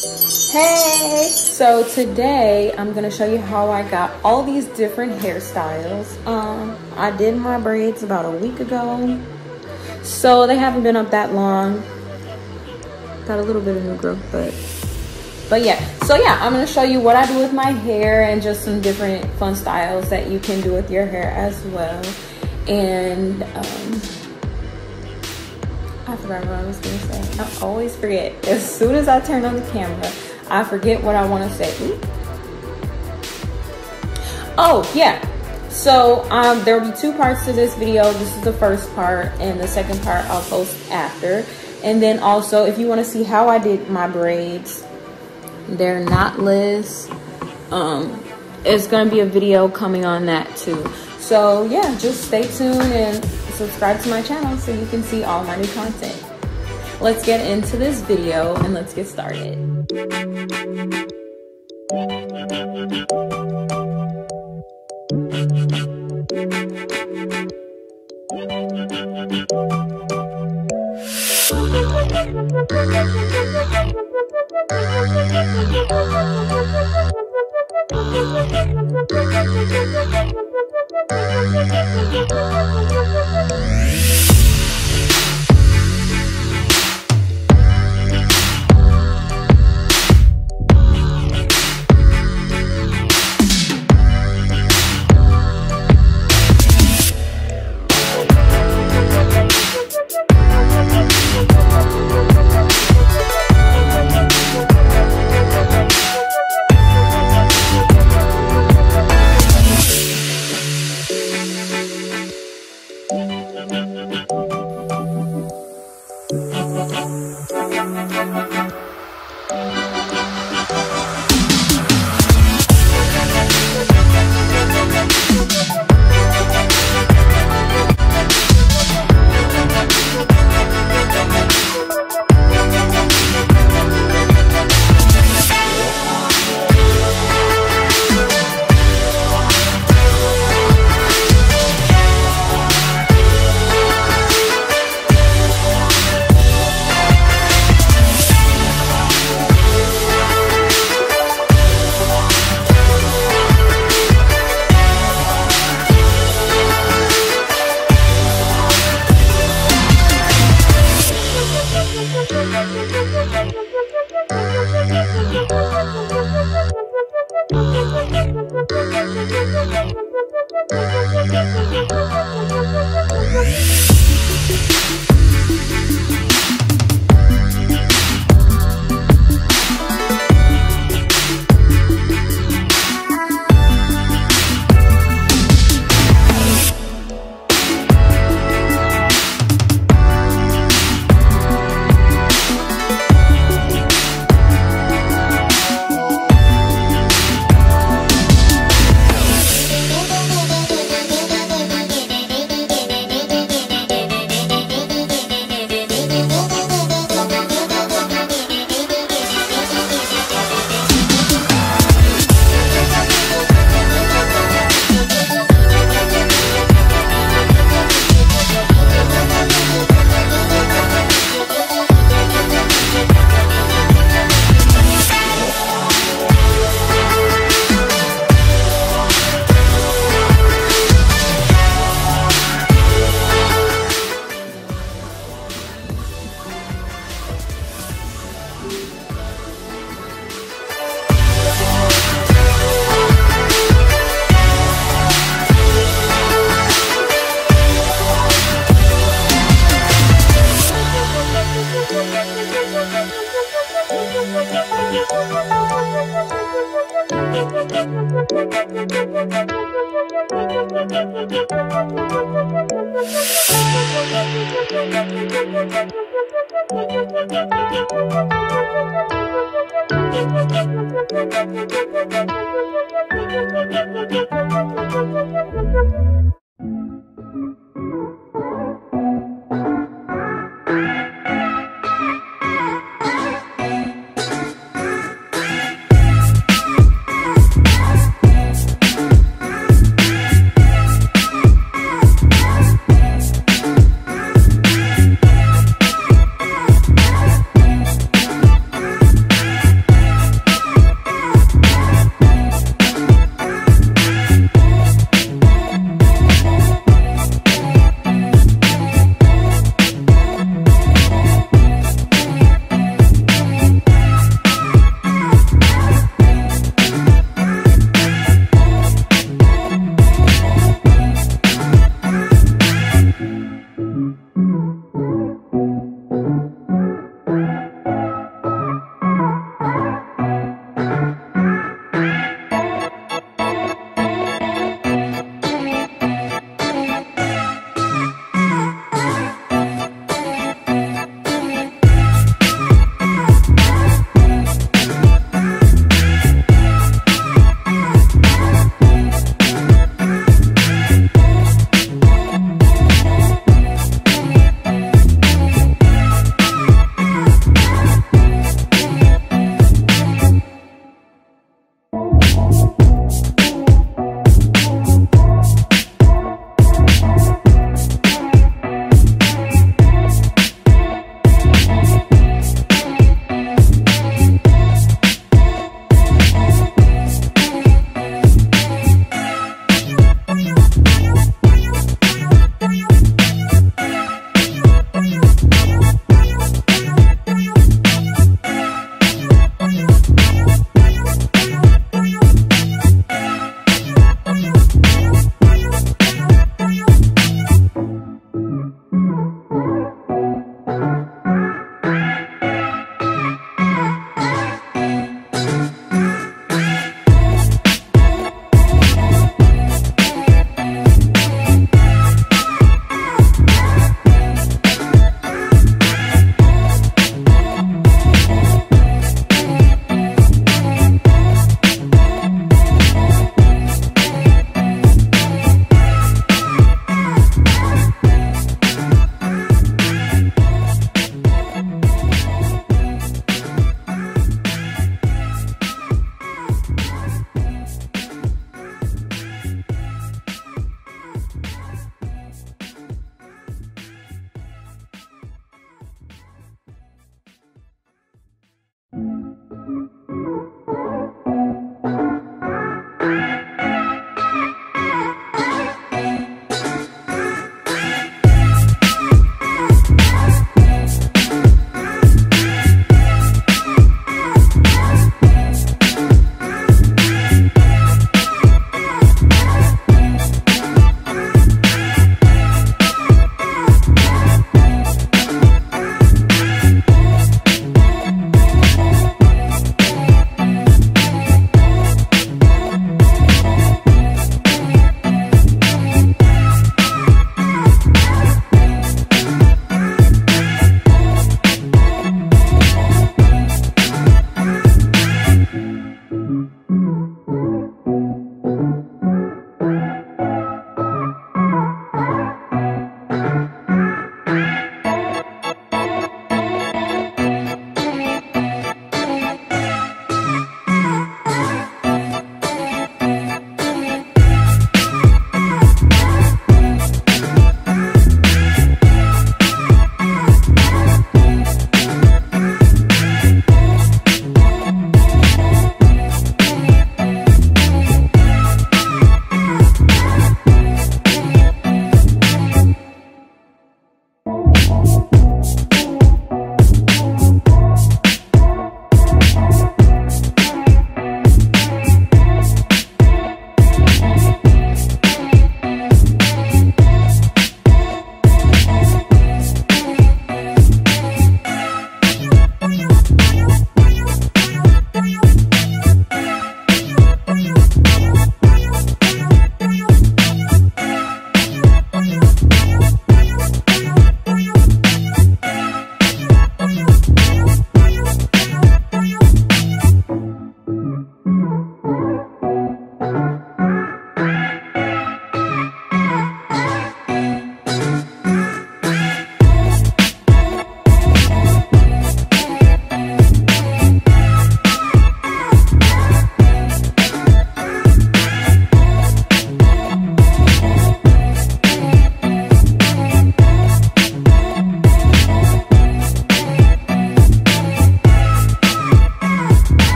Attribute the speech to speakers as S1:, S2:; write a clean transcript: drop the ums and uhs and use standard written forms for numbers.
S1: Hey, so today I'm gonna show you how I got all these different hairstyles. I did my braids about a week ago, so they haven't been up that long. Got a little bit of new growth, but yeah. So yeah, I'm gonna show you what I do with my hair and just some different fun styles that you can do with your hair as well. And I forgot what I was gonna say. I always forget. As soon as I turn on the camera, I forget what I want to say. Ooh. Oh yeah, so there will be two parts to this video. This is the first part, and the second part I'll post after. And then also, if you want to see how I did my braids, they're knotless. It's gonna be a video coming on that too. So yeah, just stay tuned and subscribe to my channel so you can see all my new content. Let's get into this video and let's get started.